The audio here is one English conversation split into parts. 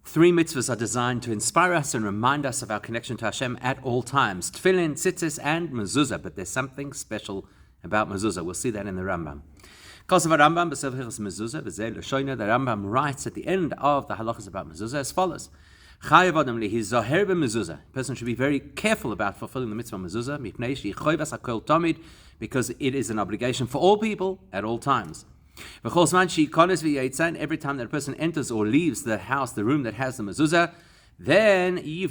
Three mitzvahs are designed to inspire us and remind us of our connection to Hashem at all times. Tefillin, tzitzis, and mezuzah. But there's something special about mezuzah. We'll see that in the Rambam. The Rambam writes at the end of the halachas about mezuzah as follows. A person should be very careful about fulfilling the mitzvah mezuzah because it is an obligation for all people at all times. Every time that a person enters or leaves the house, the room that has the mezuzah, then they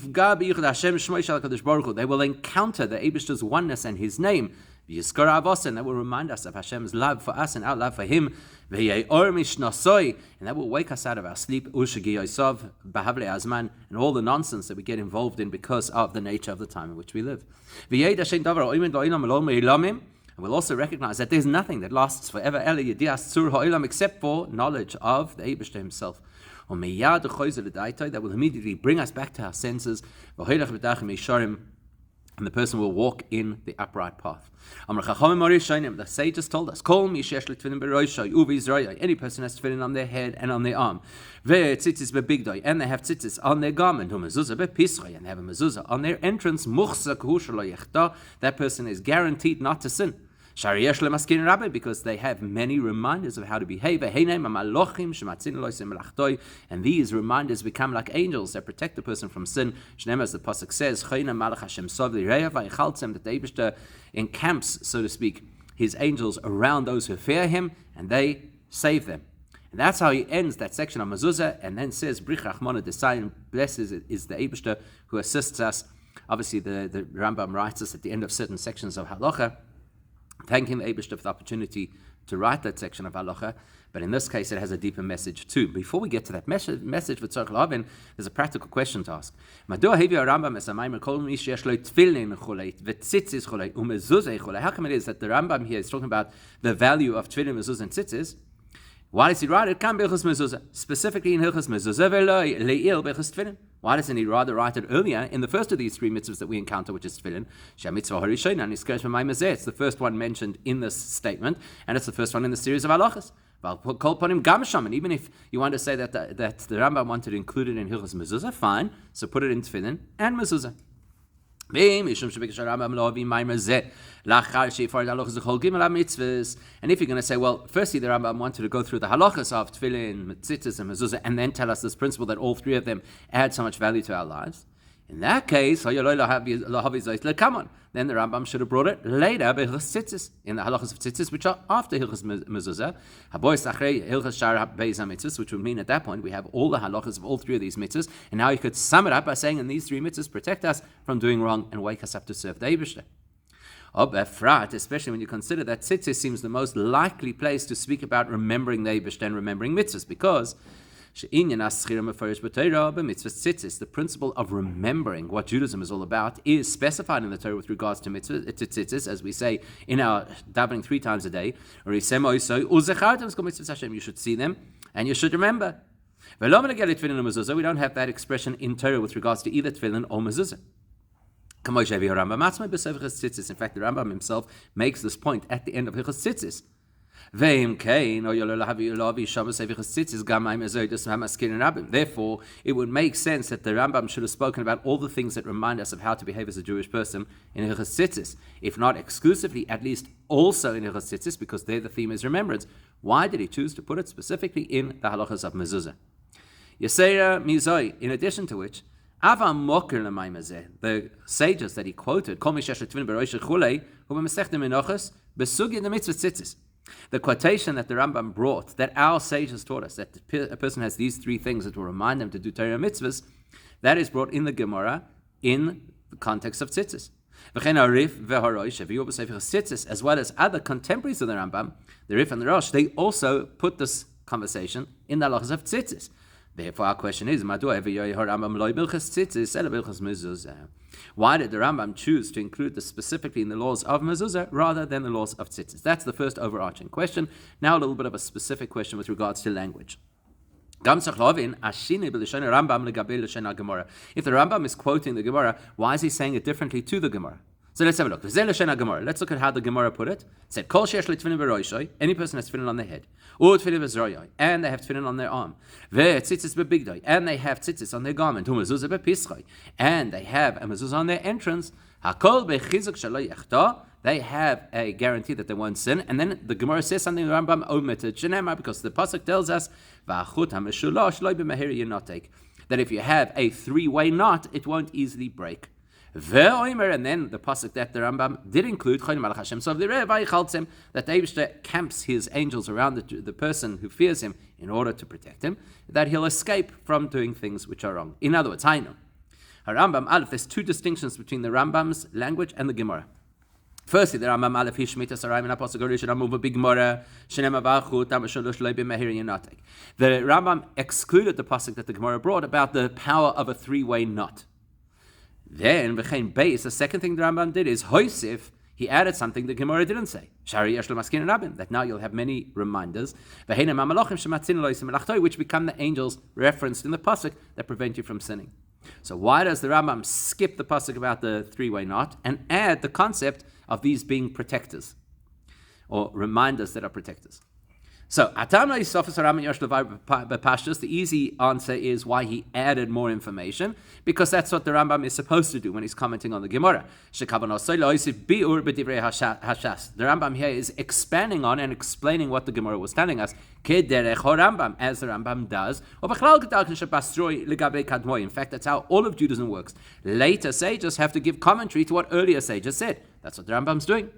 will encounter the Eibishter's oneness and His name. And that will remind us of Hashem's love for us and our love for Him. And that will wake us out of our sleep. And all the nonsense that we get involved in because of the nature of the time in which we live. And we'll also recognize that there's nothing that lasts forever except for knowledge of the Eibishter Himself. That will immediately bring us back to our senses. And the person will walk in the upright path. The sages told us, any person has tefillin on their head and on their arm. And they have tzitzis on their garment. And they have a mezuzah on their entrance. That person is guaranteed not to sin. Rabbi, because they have many reminders of how to behave. And these reminders become like angels that protect the person from sin. As the pasuk says, that the Eibishter encamps, so to speak, His angels around those who fear Him, and they save them. And that's how he ends that section on mezuzah, and then says, Brich Rachmana Desayin, blessed is the Eibishter who assists us. Obviously, the Rambam writes us at the end of certain sections of halacha, thanking the Eibishter for the opportunity to write that section of halacha, but in this case it has a deeper message too. Before we get to that message for Tzorch L'Havin, there's a practical question to ask. How come it is that the Rambam here is talking about the value of tefillin, mezuzah, and tzitzis? Why does he write it? Specifically in Hilchos Mezuzah. Why doesn't he rather write it earlier in the first of these three mitzvahs that we encounter, which is tefillin? It's the first one mentioned in this statement, and it's the first one in the series of halachas. And even if you want to say that the Rambam wanted to include it in Hilchos Mezuzah, fine. So put it in tefillin and mezuzah. And if you're going to say, well, firstly the Rambam wanted to go through the halachas of tefillin, tzitzis, and mezuzah, and then tell us this principle that all three of them add so much value to our lives, in that case, then the Rambam should have brought it later, in the halachas of tzitzis, which are after Hilchos Mezuzah, which would mean at that point we have all the halachas of all three of these mitzvahs, and now you could sum it up by saying, in these three mitzvahs, protect us from doing wrong and wake us up to serve the Eibishter. Especially when you consider that tzitzis seems the most likely place to speak about remembering the Eibishter and remembering mitzvahs, because the principle of remembering what Judaism is all about is specified in the Torah with regards to mitzvahs, to tzitzis, as we say in our davening 3 times a day. You should see them and you should remember. We don't have that expression in Torah with regards to either tefillin or mezuzah. In fact, the Rambam himself makes this point at the end of Hilchos Tzitzis. Therefore, it would make sense that the Rambam should have spoken about all the things that remind us of how to behave as a Jewish person in Hilchos Tzitzis, if not exclusively, at least also in Hilchos Tzitzis, because there the theme is remembrance. Why did he choose to put it specifically in the halachas of mezuzah? Yesera mizoi, in addition to which, the sages that he quoted, the quotation that the Rambam brought, that our sages taught us, that a person has these 3 things that will remind them to do Torah mitzvahs, that is brought in the Gemara in the context of tzitzis. As well as other contemporaries of the Rambam, the Rif and the Rosh, they also put this conversation in the halachas of tzitzis. Therefore, our question is, why did the Rambam choose to include this specifically in the laws of mezuzah rather than the laws of tzitzis? That's the first overarching question. Now a little bit of a specific question with regards to language. If the Rambam is quoting the Gemara, why is he saying it differently to the Gemara? So let's have a look. Let's look at how the Gemara put it. It said, Kol sheyesh tefillin b'roishoi, any person has tefillin on their head, or tefillin b'zroyoi, and they have tefillin on their arm, ve'tzitzis b'bigdoi, and they have tzitzis on their garment, u'mezuzah b'pischoi, and they have a mezuzah on their entrance, hakol b'chizuk shelo yechta, they have a guarantee that they won't sin. And then the Gemara says something, the Rambam omitted, Shenema, because the pasuk tells us, v'achut ha'meshulash lo b'mehir yinotek, that if you have a three-way knot, it won't easily break. And then the pasuk that the Rambam did include, so that Eibishter camps his angels around the person who fears him in order to protect him, that he'll escape from doing things which are wrong. In other words, I know. Rambam Aleph, there's two distinctions between the Rambam's language and the Gemara. Firstly, the Rambam Aleph Hishmita Sarayim and Apostle Gorish and Amuva Big Gemara Shenema Vachut Amashulush Leibe Mehir Yinatek. The Rambam excluded the pasuk that the Gemara brought about the power of a three-way knot. Then, v'chein beis, the second thing the Rambam did is, hoisif, he added something the Gemara didn't say. Shari yesh lo maskin rabim, that now you'll have many reminders, which become the angels referenced in the pasuk that prevent you from sinning. So why does the Rambam skip the pasuk about the three-way knot and add the concept of these being protectors, or reminders that are protectors? So, the easy answer is why he added more information, because that's what the Rambam is supposed to do when he's commenting on the Gemara. The Rambam here is expanding on and explaining what the Gemara was telling us, as the Rambam does. In fact, that's how all of Judaism works. Later sages have to give commentary to what earlier sages said. That's what the Rambam's doing.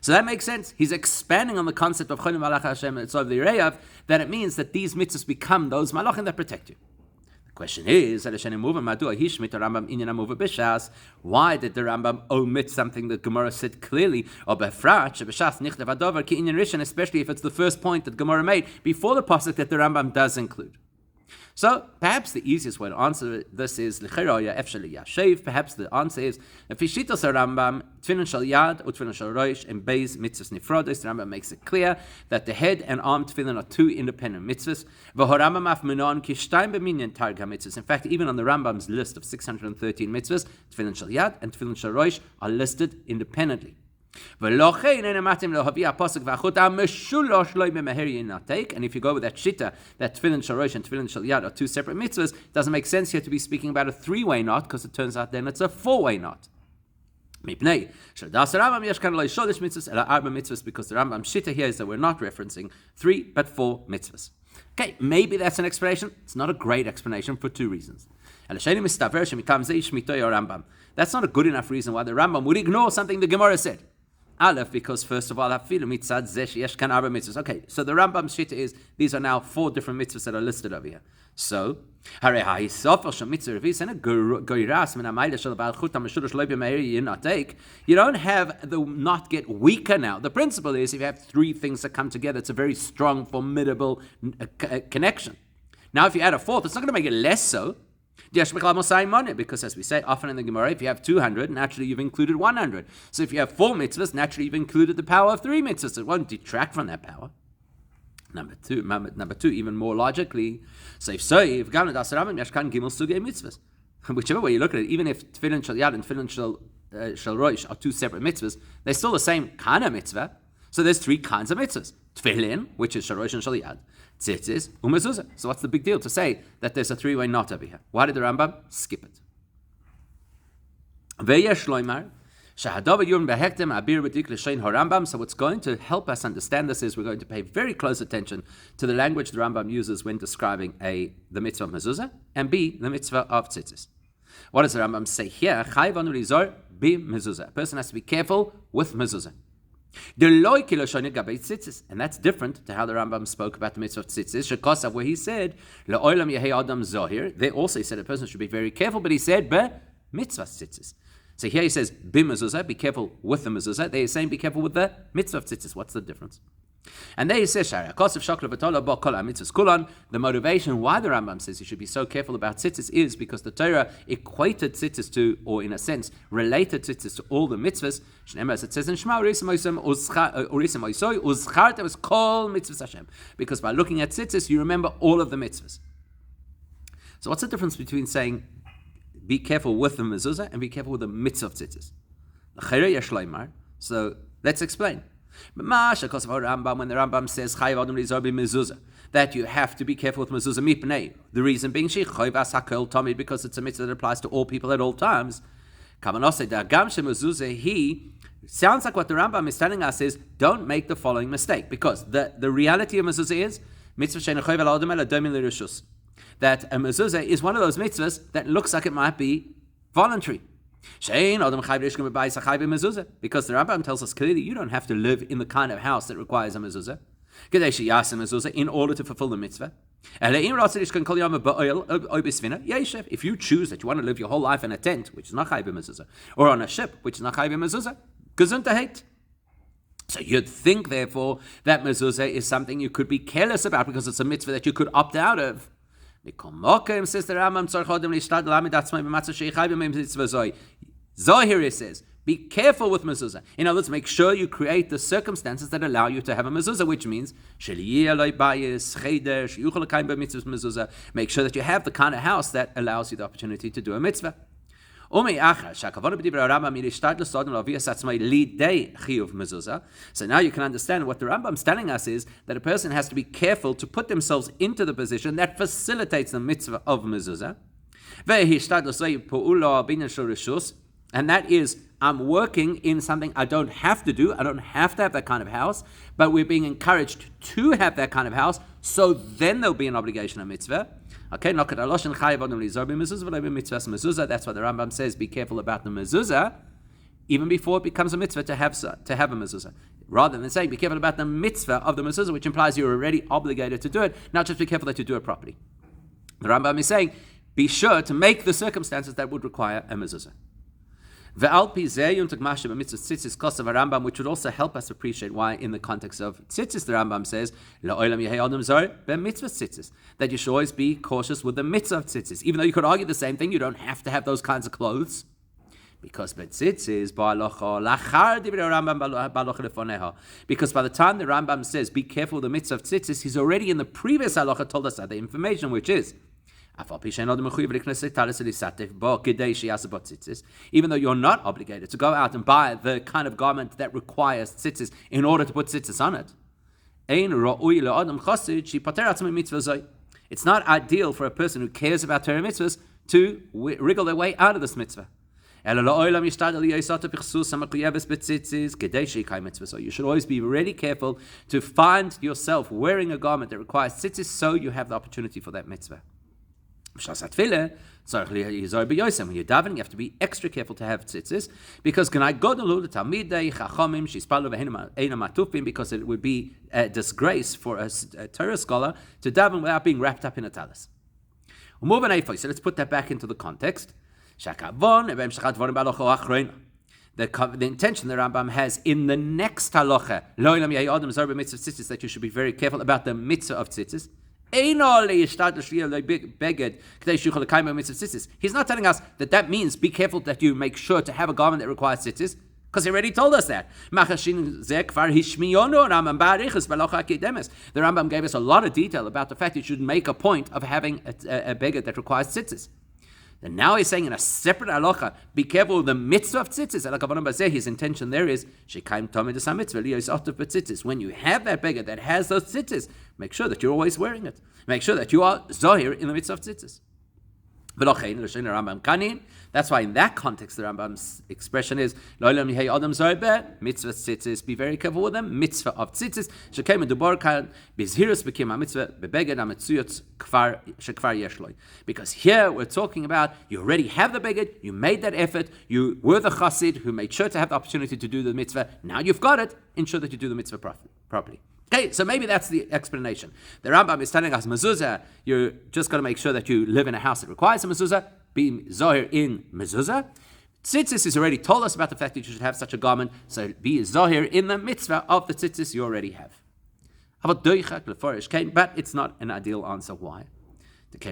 So that makes sense. He's expanding on the concept of Cholim Malach Hashem and Tzov L'Reyav, that it means that these mitzvahs become those malachim that protect you. The question is, why did the Rambam omit something that Gemara said clearly, especially if it's the first point that Gemara made before the pasuk that the Rambam does include? So perhaps the easiest way to answer this is perhaps the answer is Fishitos Rambam Tefillin Shel Yad or Tefillin Shel Rosh and Beis mitzvahs nifrodos. The Rambam makes it clear that the head and arm tefillin are two independent mitzvahs. In fact, even on the Rambam's list of 613 mitzvahs, Tefillin Shel Yad and Tefillin Shel Rosh are listed independently. And if you go with that shita, that Tefillin Shel Rosh and Tefillin Shel Yad are two separate mitzvahs, it doesn't make sense here to be speaking about a three-way knot, because it turns out then it's a four-way knot. Because the Rambam shita here is that we're not referencing 3 but 4 mitzvahs. Okay, maybe that's an explanation. It's not a great explanation for two reasons. That's not a good enough reason why the Rambam would ignore something the Gemara said. Aleph, because first of all, okay, so the Rambam's shita is these are now 4 different mitzvahs that are listed over here. So, you don't have the knot get weaker now. The principle is if you have 3 things that come together, it's a very strong, formidable connection. Now, if you add a 4th, it's not going to make it less so. Because as we say often in the Gemara, if you have 200, naturally you've included 100. So if you have 4 mitzvahs, naturally you've included the power of 3 mitzvahs. It won't detract from that power. Number two, even more logically, whichever way you look at it, even if Tefillin Shel Yad and Tefillin Shel Rosh are 2 separate mitzvahs, they're still the same kind of mitzvah. So there's 3 kinds of mitzvahs. Tefillin, which is Shel Rosh and Shel Yad. Tzitzis, mezuzah. So what's the big deal to say that there's a 3-way knot over here? Why did the Rambam skip it? So what's going to help us understand this is we're going to pay very close attention to the language the Rambam uses when describing the mitzvah of mezuzah and B, the mitzvah of tzitzis. What does the Rambam say here? A person has to be careful with mezuzah. And that's different to how the Rambam spoke about the mitzvah of tzitzis, where he said, there also he said a person should be very careful, but he said, mitzvah tzitzis. So here he says, mezuzah, be careful with the mezuzah. There he's saying, be careful with the mitzvah of tzitzis. What's the difference? And there he says, the motivation why the Rambam says you should be so careful about tzitzis is because the Torah equated tzitzis to, or in a sense, related tzitzis to all the mitzvahs. As it says in Shema, because by looking at tzitzis, you remember all of the mitzvahs. So what's the difference between saying, be careful with the mezuzah and be careful with the mitzvah of tzitzis? So let's explain. When the Rambam says that you have to be careful with mezuzah, the reason being because it's a mitzvah that applies to all people at all times. He sounds like what the Rambam is telling us is don't make the following mistake, because the reality of mezuzah is that a mezuzah is one of those mitzvahs that looks like it might be voluntary. Because the Rambam tells us clearly you don't have to live in the kind of house that requires a mezuzah in order to fulfill the mitzvah. If you choose that you want to live your whole life in a tent, which is not chayv mezuzah, or on a ship, which is not chayv mezuzah, gesundheit. So you'd think, therefore, that mezuzah is something you could be careless about because it's a mitzvah that you could opt out of. Says the Rambam, Zohir, it says, be careful with mezuzah. In other words, make sure you create the circumstances that allow you to have a mezuzah, which means make sure that you have the kind of house that allows you the opportunity to do a mitzvah. So now you can understand what the Rambam is telling us is that a person has to be careful to put themselves into the position that facilitates the mitzvah of mezuzah. And that is, I'm working in something I don't have to do. I don't have to have that kind of house, but we're being encouraged to have that kind of house, so then there'll be an obligation of mitzvah. Okay, that's why the Rambam says be careful about the mezuzah, even before it becomes a mitzvah to have a mezuzah. Rather than saying be careful about the mitzvah of the mezuzah, which implies you're already obligated to do it, not just be careful that you do it properly. The Rambam is saying be sure to make the circumstances that would require a mezuzah. Which would also help us appreciate why, in the context of tzitzis, the Rambam says that you should always be cautious with the mitzvah of tzitzis. Even though you could argue the same thing, you don't have to have those kinds of clothes. Because by the time the Rambam says be careful with the mitzvah of tzitzis, he's already in the previous halacha told us the information, which is even though you're not obligated to go out and buy the kind of garment that requires tzitzis in order to put tzitzis on it, it's not ideal for a person who cares about Torah mitzvahs to wriggle their way out of this mitzvah. So you should always be really careful to find yourself wearing a garment that requires tzitzis, so you have the opportunity for that mitzvah. When you're davening, you have to be extra careful to have tzitzis, because it would be a disgrace for a Torah scholar to daven without being wrapped up in a talis. So let's put that back into the context. The intention the Rambam has in the next halacha, that you should be very careful about the mitzvah of tzitzis. He's not telling us that means be careful that you make sure to have a garment that requires tzitzis, because he already told us that. The Rambam gave us a lot of detail about the fact that you should make a point of having a beged that requires tzitzis. And now he's saying in a separate halacha, be careful with the mitzvah of tzitzis. His intention there is, when you have that beged that has those tzitzis, make sure that you're always wearing it. Make sure that you are zohir in the mitzvah of tzitzis. That's why in that context the Rambam's expression is mitzvah tzitzis, be very careful with them, mitzvah of tzitzis, because here we're talking about you already have the beged, you made that effort, you were the chassid who made sure to have the opportunity to do the mitzvah, now you've got it, ensure that you do the mitzvah properly. Okay, so maybe that's the explanation. The Rambam is telling us mezuzah, you're just got to make sure that you live in a house that requires a mezuzah, be zohir in mezuzah. Tzitzis has already told us about the fact that you should have such a garment, so be zohir in the mitzvah of the tzitzis you already have. But it's not an ideal answer. Why? If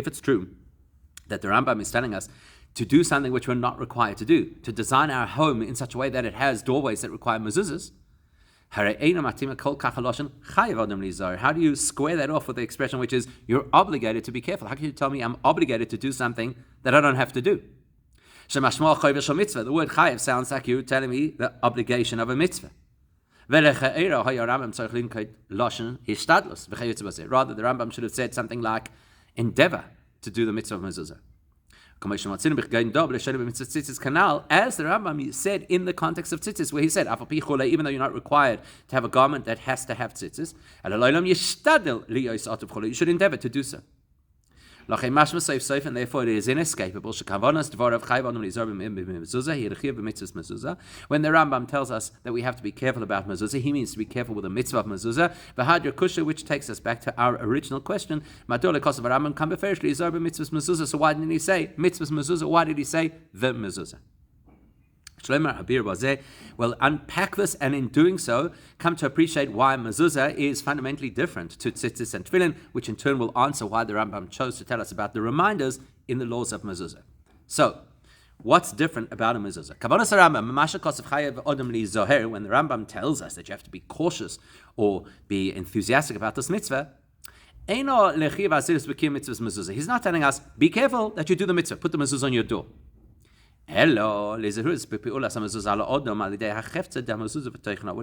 it's true that the Rambam is telling us to do something which we're not required to do, to design our home in such a way that it has doorways that require mezuzahs, How do you square that off with the expression which is you're obligated to be careful? How can you tell me I'm obligated to do something that I don't have to do? The word chayev sounds like you're telling me the obligation of a mitzvah. Rather, the Rambam should have said something like endeavor to do the mitzvah of mezuzah. As the Rambam said in the context of tzitzis, where he said, even though you're not required to have a garment that has to have tzitzis, you should endeavor to do so. And therefore it is inescapable. When the Rambam tells us that we have to be careful about mezuzah, he means to be careful with the mitzvah of mezuzah, which takes us back to our original question. So why didn't he say mitzvah mezuzah? Why did he say the mezuzah? We'll unpack this, and in doing so, come to appreciate why mezuzah is fundamentally different to tzitzis and tefillin, which in turn will answer why the Rambam chose to tell us about the reminders in the laws of mezuzah. So, what's different about a mezuzah? When the Rambam tells us that you have to be cautious or be enthusiastic about this mitzvah, he's not telling us, be careful that you do the mitzvah, put the mezuzah on your door. What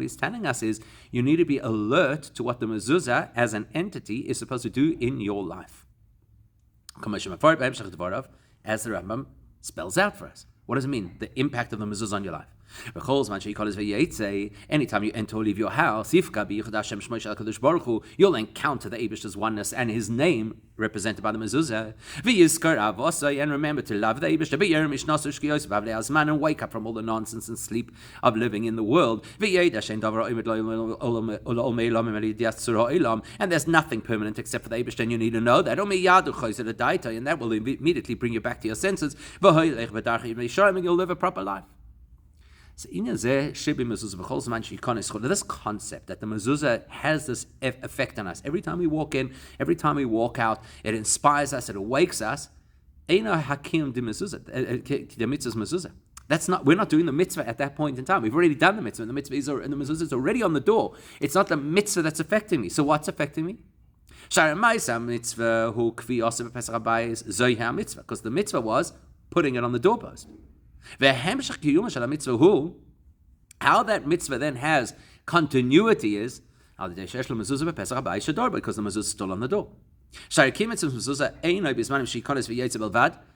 he's telling us is you need to be alert to what the mezuzah as an entity is supposed to do in your life. As the Rambam spells out for us. What does it mean? The impact of the mezuzah on your life. Anytime you enter or leave your house, you'll encounter the Eibishter's oneness and his name represented by the mezuzah. And remember to love the Eibishter and wake up from all the nonsense and sleep of living in the world. And there's nothing permanent except for the Eibishter, and you need to know that. And that will immediately bring you back to your senses. And you'll live a proper life. So this concept that the mezuzah has this effect on us. Every time we walk in, every time we walk out, it inspires us, it awakes us. That's not. We're not doing the mitzvah at that point in time. We've already done the mitzvah, and the mezuzah is already on the door. It's not the mitzvah that's affecting me. So what's affecting me? Because the mitzvah was putting it on the doorpost. How that mitzvah then has continuity is because the mezuzah is still on the door.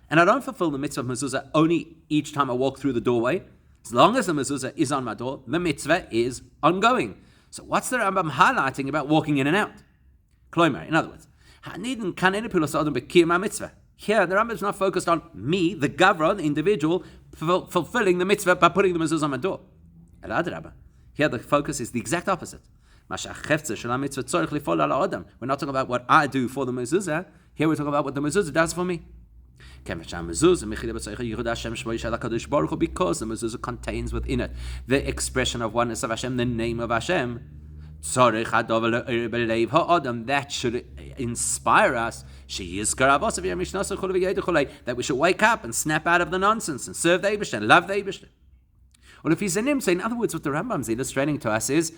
And I don't fulfill the mitzvah of mezuzah only each time I walk through the doorway. As long as the mezuzah is on my door, the mitzvah is ongoing. So what's the Rambam highlighting about walking in and out? In other words, here, the Rambam is not focused on me, the gavra, the individual, fulfilling the mitzvah by putting the mezuzah on my door. Here, the focus is the exact opposite. We're not talking about what I do for the mezuzah. Here, we're talking about what the mezuzah does for me. Because the mezuzah contains within it the expression of oneness of Hashem, the name of Hashem. That should inspire us that we should wake up and snap out of the nonsense and serve the Eibishter and love the Eibishter. Well, if he's a nim, so in other words, what the Rambam is illustrating to us is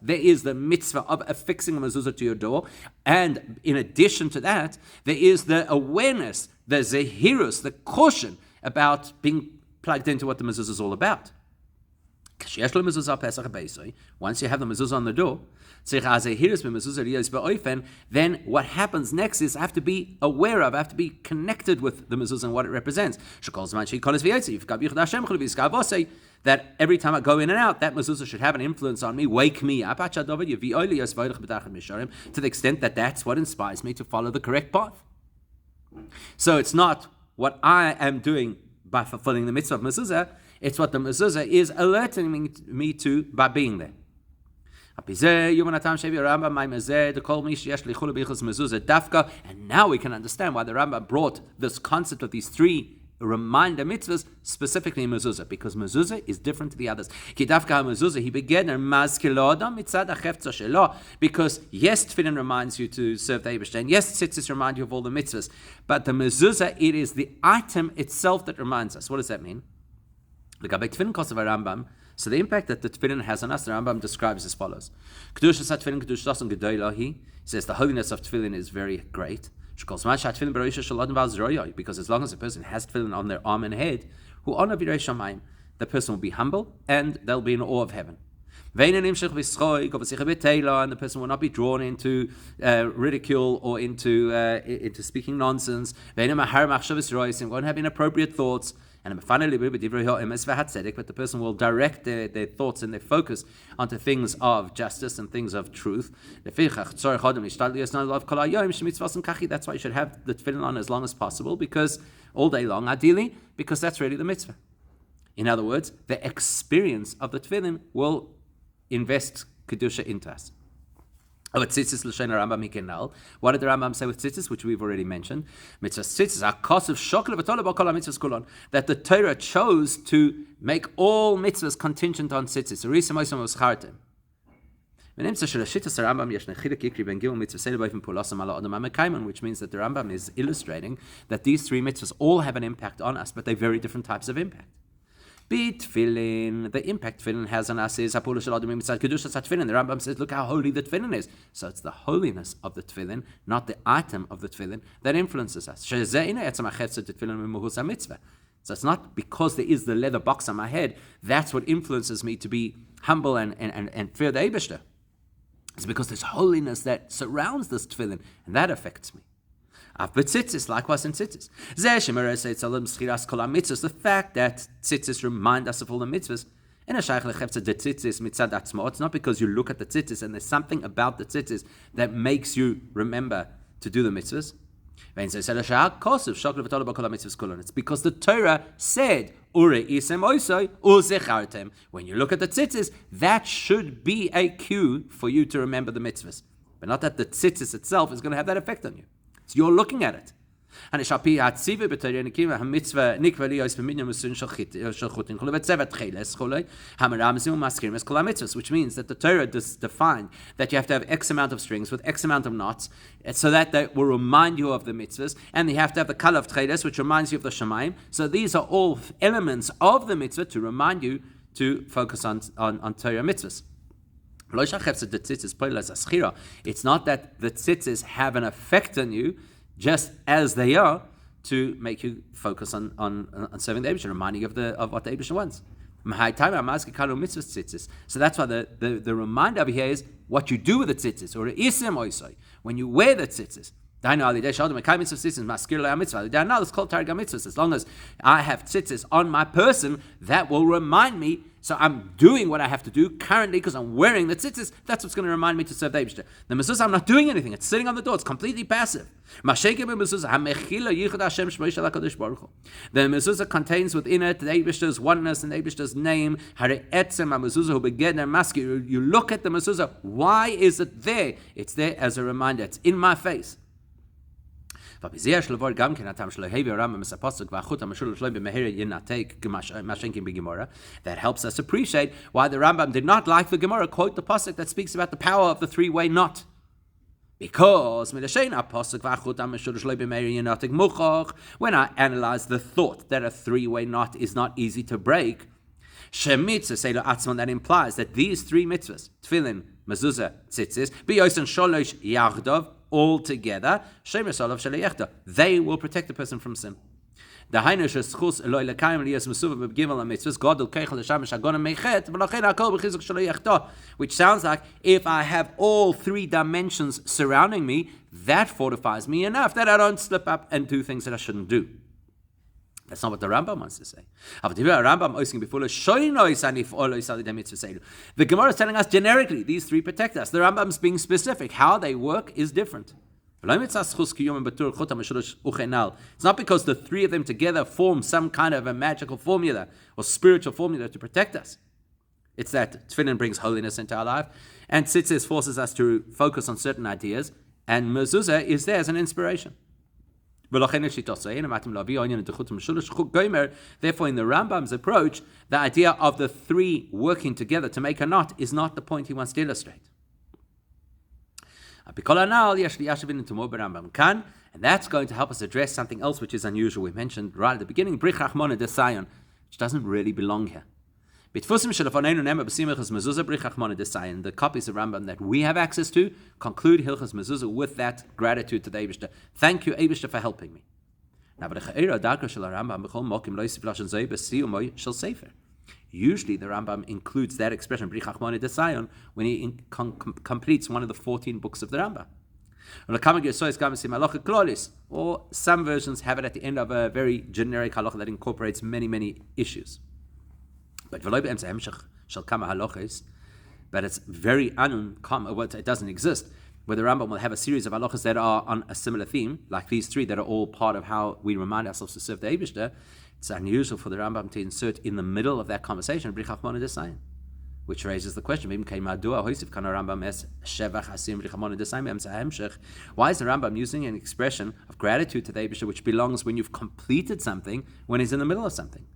there is the mitzvah of affixing a mezuzah to your door, and in addition to that, there is the awareness, the zehirus, the caution about being plugged into what the mezuzah is all about. Once you have the mezuzah on the door, then what happens next is I have to be aware of, I have to be connected with the mezuzah and what it represents. That every time I go in and out, that mezuzah should have an influence on me, wake me up, to the extent that that's what inspires me to follow the correct path. So it's not what I am doing by fulfilling the mitzvah of mezuzah, it's what the mezuzah is alerting me to by being there. And now we can understand why the Rambam brought this concept of these three reminder mitzvahs specifically in mezuzah, because mezuzah is different to the others. He began because yes, tefillin reminds you to serve the Eibishter, and yes, tzitzis remind you of all the mitzvahs, but the mezuzah, it is the item itself that reminds us. What does that mean? The Gabek Tefillin Kosav Rambam. So the impact that the tefillin has on us, the Rambam describes as follows: Kedushas HaTefillin Kedushas Gedolah. He says the holiness of tefillin is very great. Because as long as a person has tefillin on their arm and head, who honor Virei Shamayim, the person will be humble and they'll be in awe of heaven. And the person will not be drawn into ridicule or into speaking nonsense. Won't have inappropriate thoughts. But the person will direct their thoughts and their focus onto things of justice and things of truth. That's why you should have the tefillin on as long as possible, because all day long, ideally, because that's really the mitzvah. In other words, the experience of the tefillin will invest kedusha into us. What did the Rambam say with tzitzis, which we've already mentioned? That the Torah chose to make all mitzvahs contingent on tzitzis. Which means that the Rambam is illustrating that these three mitzvahs all have an impact on us, but they're very different types of impact. Tefillin, the impact tefillin has on us is the Rambam says, look how holy the tefillin is. So it's the holiness of the tefillin, not the item of the tefillin, that influences us. So it's not because there is the leather box on my head, that's what influences me to be humble and fear the Eibishter. It's because there's holiness that surrounds this tefillin, and that affects me. Tzitzis, likewise in tzitzis. The fact that tzitzis remind us of all the mitzvahs, it's not because you look at the tzitzis and there's something about the tzitzis that makes you remember to do the mitzvahs. It's because the Torah said, when you look at the tzitzis, that should be a cue for you to remember the mitzvahs. But not that the tzitzis itself is going to have that effect on you. So you're looking at it. Which means that the Torah defined that you have to have X amount of strings with X amount of knots, so that they will remind you of the mitzvahs, and you have to have the kala of tcheles, which reminds you of the shamayim. So these are all elements of the mitzvah to remind you to focus on Torah mitzvahs. It's not that the tzitzis have an effect on you just as they are to make you focus on serving the Eibusher, reminding you of what the Eibusher wants. So that's why the reminder over here is what you do with the tzitzis, or when you wear the tzitzis. As long as I have tzitzis on my person, that will remind me. So I'm doing what I have to do currently because I'm wearing the tzitzis. That's what's going to remind me to serve the Eibishter. The mezuzah, I'm not doing anything. It's sitting on the door. It's completely passive. The mezuzah contains within it the Eibishter's oneness and the Eibishter's name. You look at the mezuzah. Why is it there? It's there as a reminder. It's in my face. That helps us appreciate why the Rambam did not like the Gemara quote the pasuk that speaks about the power of the three-way knot. Because when I analyze the thought that a three-way knot is not easy to break, that implies that these three mitzvahs, tefillin, mezuzah, tzitzis, biyosin sholosh yagdov, all together, they will protect the person from sin. Which sounds like if I have all three dimensions surrounding me, that fortifies me enough that I don't slip up and do things that I shouldn't do. That's not what the Rambam wants to say. The Gemara is telling us generically, these three protect us. The Rambam's being specific. How they work is different. It's not because the three of them together form some kind of a magical formula or spiritual formula to protect us. It's that tefillin brings holiness into our life, and tzitzis forces us to focus on certain ideas, and mezuzah is there as an inspiration. Therefore, in the Rambam's approach, the idea of the three working together to make a knot is not the point he wants to illustrate. And that's going to help us address something else which is unusual. We mentioned right at the beginning, which doesn't really belong here. The copies of Rambam that we have access to conclude Hilchas Mezuzah with that gratitude to the Eibishter. Thank you, Eibishter, for helping me. Usually the Rambam includes that expression when he completes one of the 14 books of the Rambam. Or some versions have it at the end of a very generic halacha that incorporates many issues. But it's very uncommon, it doesn't exist, where the Rambam will have a series of halachas that are on a similar theme, like these three that are all part of how we remind ourselves to serve the Eibishter. It's unusual for the Rambam to insert in the middle of that conversation, which raises the question, why is the Rambam using an expression of gratitude to the Eibishter, which belongs when you've completed something, when he's in the middle of something?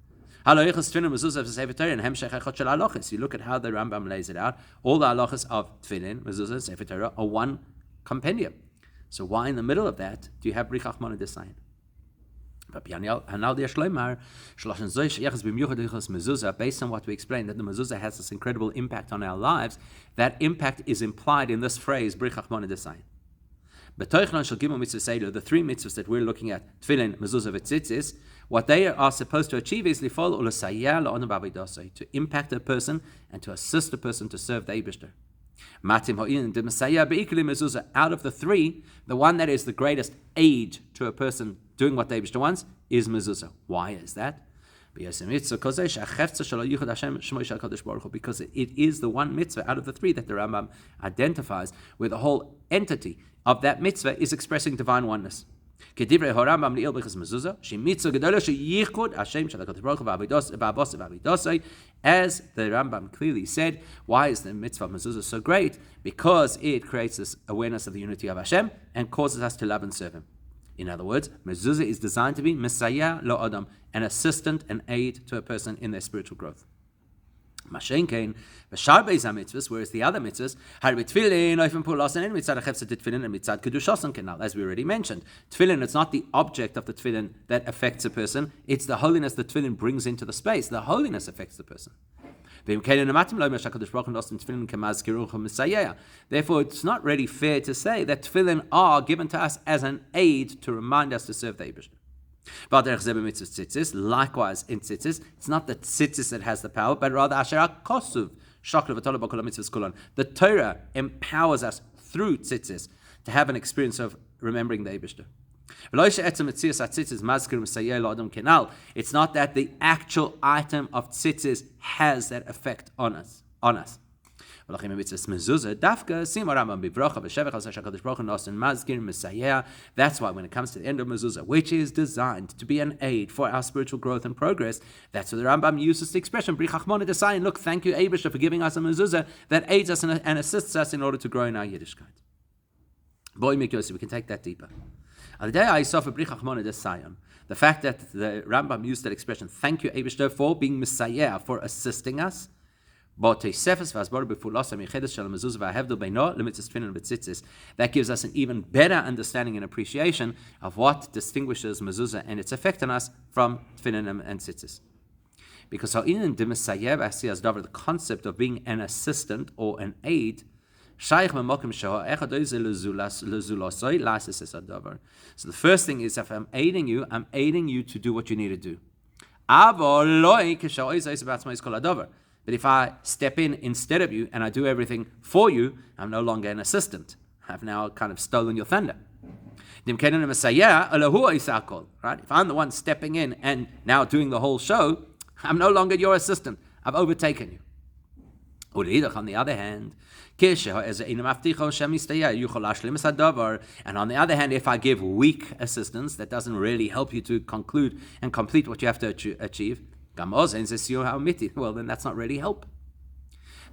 You look at how the Rambam lays it out. All the halachas of Tefillin, mezuzah, and Sefer Torah are one compendium. So why in the middle of that do you have Brit Chachmona Desayin? Based on what we explained, that the mezuzah has this incredible impact on our lives, that impact is implied in this phrase, Brit Chachmona Desayin. The three mitzvahs that we're looking at, Tefillin, mezuzah, v'tzitzis, what they are supposed to achieve is to impact a person and to assist a person to serve the Eibishter. Out of the three, the one that is the greatest aid to a person doing what the Eibishter wants is mezuzah. Why is that? Because it is the one mitzvah out of the three that the Rambam identifies, where the whole entity of that mitzvah is expressing divine oneness. As the Rambam clearly said, why is the mitzvah of mezuzah so great? Because it creates this awareness of the unity of Hashem and causes us to love and serve Him. In other words, mezuzah is designed to be mesayah lo adam, an assistant, an aid to a person in their spiritual growth. Whereas the other mitzvahs, as we already mentioned, tefillin is not the object of the tefillin that affects a person, it's the holiness the tefillin brings into the space. The holiness affects the person. Therefore, it's not really fair to say that tefillin are given to us as an aid to remind us to serve the Eibishter. Likewise, in tzitzis, it's not the tzitzis that has the power, but rather the Torah empowers us through tzitzis to have an experience of remembering the Eibishter. It's not that the actual item of tzitzis has that effect on us. That's why when it comes to the end of mezuzah, which is designed to be an aid for our spiritual growth and progress, that's where the Rambam uses the expression, Brit Chachmona Desayin, look, thank you, Eibishter, for giving us a mezuzah that aids us and assists us in order to grow in our Yiddishkeit. Boy, we can take that deeper. The fact that the Rambam used that expression, thank you, Eibishter, for being Messiah, for assisting us, that gives us an even better understanding and appreciation of what distinguishes mezuzah and its effect on us from tefillin and tzitzis. Because the concept of being an assistant or an aid, so the first thing is, if I'm aiding you to do what you need to do. But if I step in instead of you and I do everything for you, I'm no longer an assistant. I've now kind of stolen your thunder. Right? If I'm the one stepping in and now doing the whole show, I'm no longer your assistant. I've overtaken you. On the other hand, and on the other hand, if I give weak assistance that doesn't really help you to conclude and complete what you have to achieve, well, then that's not really help.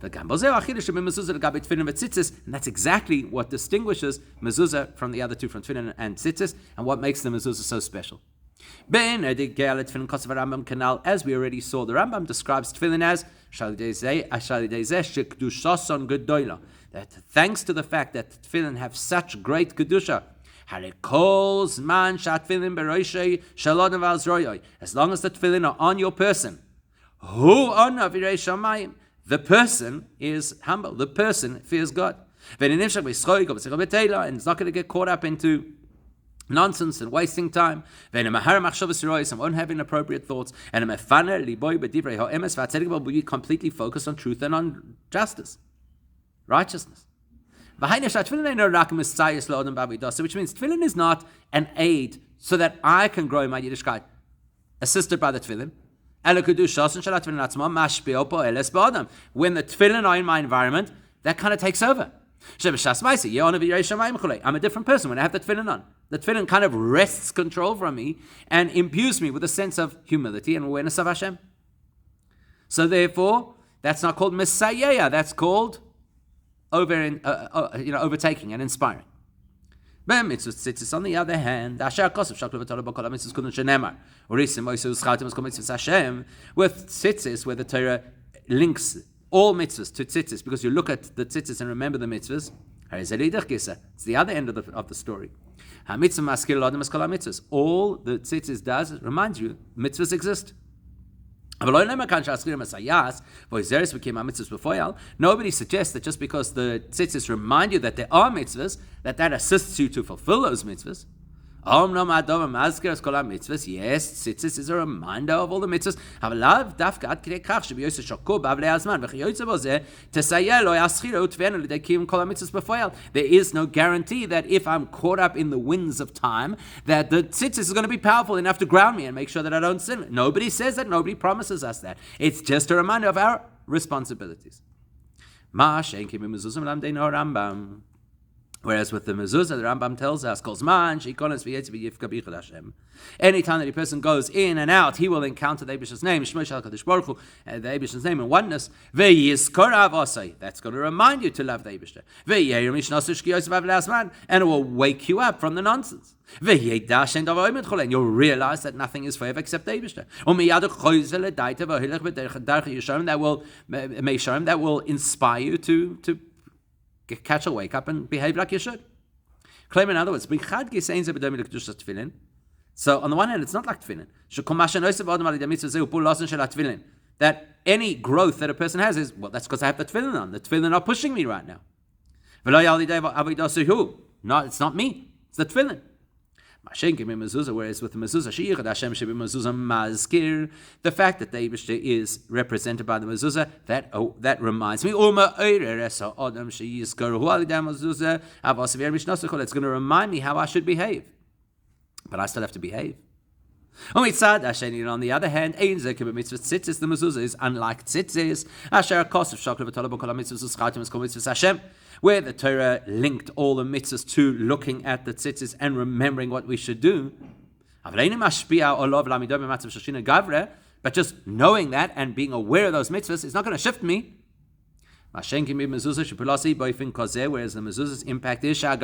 And that's exactly what distinguishes mezuzah from the other two, from tefillin and tzitzis, and what makes the mezuzah so special. As we already saw, the Rambam describes tefillin as that thanks to the fact that tefillin have such great kedusha, as long as the tefillin are on your person, Hu ana v'yirei shamayim. The person is humble. The person fears God. And it's not going to get caught up into nonsense and wasting time. And won't have inappropriate thoughts. And will be completely focused on truth and on justice, righteousness. Which means tefillin is not an aid so that I can grow in my Yiddishkeit, assisted by the tefillin. When the tefillin are in my environment, that kind of takes over. I'm a different person when I have the tefillin on. The tefillin kind of wrests control from me and imbues me with a sense of humility and awareness of Hashem. So therefore, that's not called Messiah, that's called overtaking and inspiring. Mitzvahs tzitzis, on the other hand, with tzitzis, where the Torah links all mitzvahs to tzitzis, because you look at the tzitzis and remember the mitzvahs, it's the other end of the story. All the tzitzis does, it reminds you, mitzvahs exist. Nobody suggests that just because the tzitzis remind you that there are mitzvahs, that assists you to fulfill those mitzvahs. Yes, tzitzis is a reminder of all the mitzvahs. There is no guarantee that if I'm caught up in the winds of time, that the tzitzis is going to be powerful enough to ground me and make sure that I don't sin. Nobody says that. Nobody promises us that. It's just a reminder of our responsibilities. Whereas with the mezuzah, the Rambam tells us, anytime that a person goes in and out, he will encounter the Eibish's name, the Eibish's name in oneness. That's going to remind you to love the Eibish. And it will wake you up from the nonsense. And you'll realize that nothing is forever except the Eibish. That will inspire you to catch a wake up and behave like you should. Claim in other words, so on the one hand, it's not like tefillin. That any growth that a person has is, well, that's because I have the tefillin on. The tefillin are pushing me right now. No, it's not me. It's the tefillin. Whereas with the mezuzah, the fact that the Eibush is represented by the mezuzah, that reminds me. It's going to remind me how I should behave. But I still have to behave. On the other hand, the mezuzah is unlike tzitzis, where the Torah linked all the mitzvahs to looking at the tzitzis and remembering what we should do. But just knowing that and being aware of those mitzvahs is not going to shift me. Whereas the mezuzah's impact is where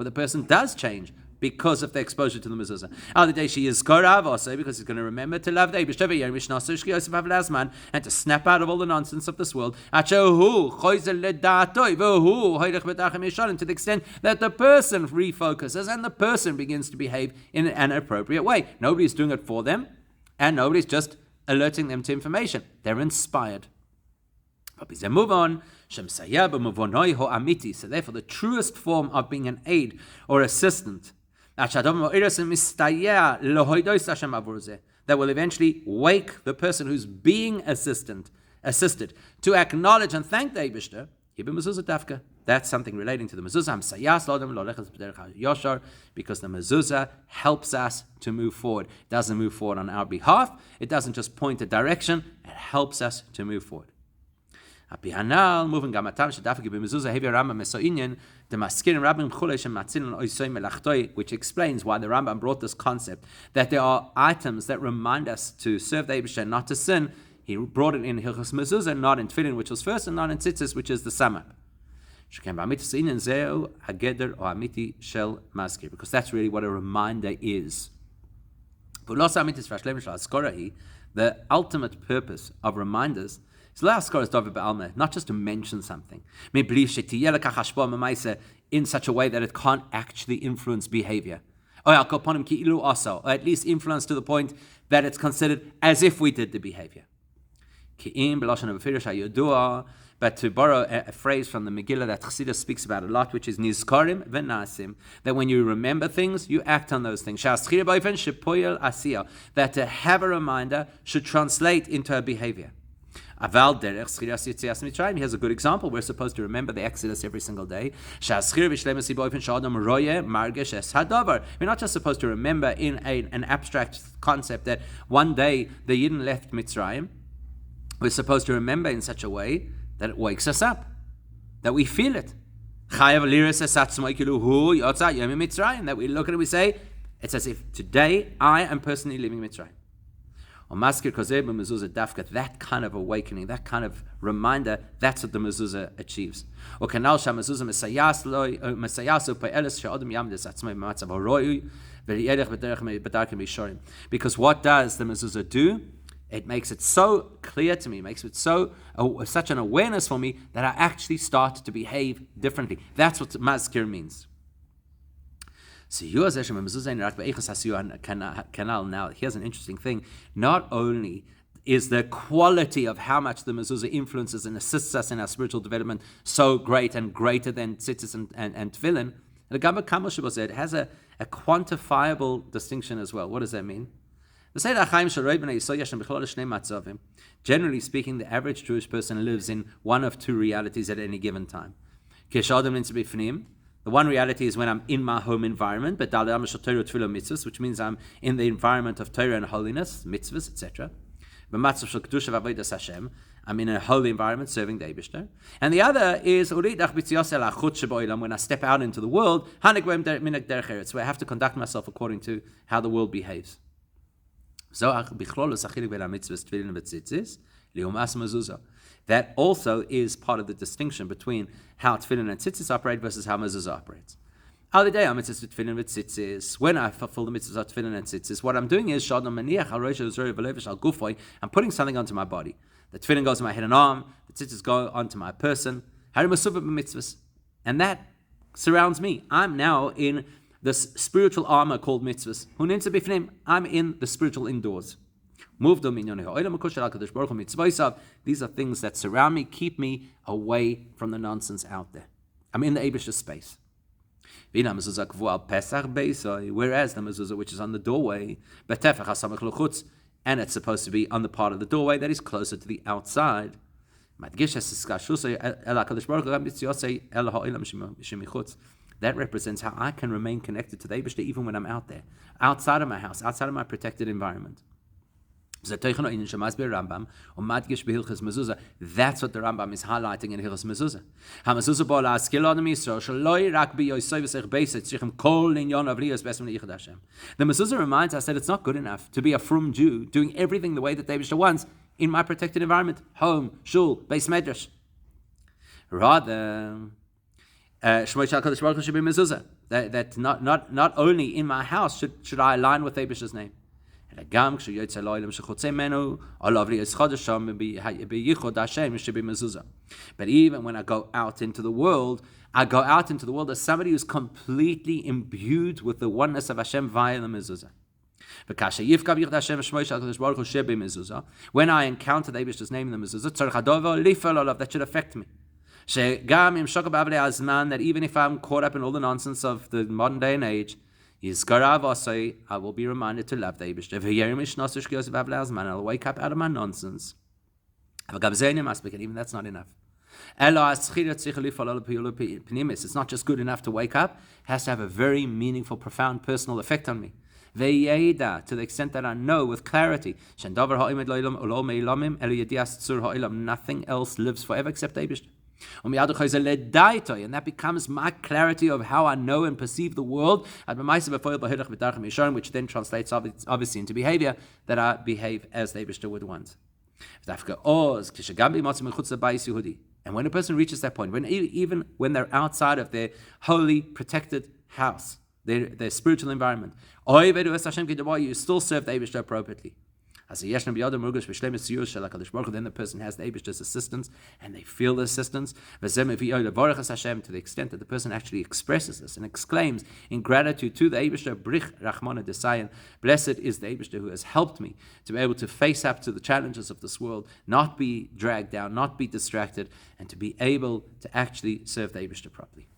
the person does change because of the exposure to the mezuzah. Other day she is korav also because he's going to remember to love the Eibush and to snap out of all the nonsense of this world. To the extent that the person refocuses and the person begins to behave in an appropriate way. Nobody's doing it for them, and nobody's just alerting them to information. They're inspired. But we move on. So therefore, the truest form of being an aid or assistant that will eventually wake the person who's being assisted to acknowledge and thank the Eibishter. That's something relating to the mezuzah. Because the mezuzah helps us to move forward. It doesn't move forward on our behalf. It doesn't just point a direction. It helps us to move forward. Which explains why the Rambam brought this concept that there are items that remind us to serve the Eibush and not to sin. He brought it in Hilchos Mezuzah, not in Tefillin, which was first, and not in Tzitzis, which is the Samach. Because that's really what a reminder is. The ultimate purpose of reminders is not just to mention something, in such a way that it can't actually influence behavior, or at least influence to the point that it's considered as if we did the behavior. But to borrow a phrase from the Megillah that Chassidus speaks about a lot, which is nizkarim v'nasim, that when you remember things, you act on those things. That to have a reminder should translate into a behavior. He has a good example. We're supposed to remember the Exodus every single day. We're not just supposed to remember in an abstract concept that one day the Yidden left Mitzrayim. We're supposed to remember in such a way that it wakes us up, that we feel it. That we look at it and we say, it's as if today I am personally living Mitzrayim. That kind of awakening, that kind of reminder, that's what the mezuzah achieves. Because what does the mezuzah do? It makes it so clear to me, makes it so such an awareness for me that I actually start to behave differently. That's what mazkir means. So now, here's an interesting thing. Not only is the quality of how much the mezuzah influences and assists us in our spiritual development so great and greater than tzitzis and tefillin, the Gamba Kamal Shabbat has a quantifiable distinction as well. What does that mean? Generally speaking, the average Jewish person lives in one of two realities at any given time. The one reality is when I'm in my home environment, which means I'm in the environment of Torah and holiness, mitzvahs, etc. I'm in a holy environment serving the Eibishter. And the other is when I step out into the world, where I have to conduct myself according to how the world behaves. That also is part of the distinction between how tefillin and tzitzis operate versus how mezuzah operates. When I fulfill the mitzvahs of tefillin and tzitzis, what I'm doing is I'm putting something onto my body. The tefillin goes on my head and arm, the tzitzis go onto my person, and that surrounds me. I'm now in this spiritual armor called mitzvahs. I'm in the spiritual indoors. These are things that surround me, keep me away from the nonsense out there. I'm in the Eibishter space. Whereas the mezuzah, which is on the doorway, and it's supposed to be on the part of the doorway that is closer to the outside. That represents how I can remain connected to the Eibishter even when I'm out there, outside of my house, outside of my protected environment. That's what the Rambam is highlighting in Hilchos Mezuzah. The mezuzah reminds us that it's not good enough to be a frum Jew doing everything the way that the Eibishter wants in my protected environment, home, shul, beis medrash. Rather, should be mezuzah. That not only in my house should I align with Eibishter's name. But even when I go out into the world as somebody who's completely imbued with the oneness of Hashem via the mezuzah. When I encounter the Eibishter's name in the mezuzah, that should affect me. That even if I'm caught up in all the nonsense of the modern day and age, I will be reminded to love the Eibishter. I'll wake up out of my nonsense. And even that's not enough. It's not just good enough to wake up, it has to have a very meaningful, profound personal effect on me. To the extent that I know with clarity, nothing else lives forever except the Eibishter. And that becomes my clarity of how I know and perceive the world, which then translates obviously into behavior, that I behave as the Eibishter would want. And when a person reaches that point, even when they're outside of their holy, protected house, their spiritual environment, you still serve the Eibishter appropriately. Then the person has the Eibishter's assistance, and they feel the assistance. To the extent that the person actually expresses this and exclaims in gratitude to the Eibishter, Brich Rachmana Desayan, blessed is the Eibishter who has helped me to be able to face up to the challenges of this world, not be dragged down, not be distracted, and to be able to actually serve the Eibishter properly.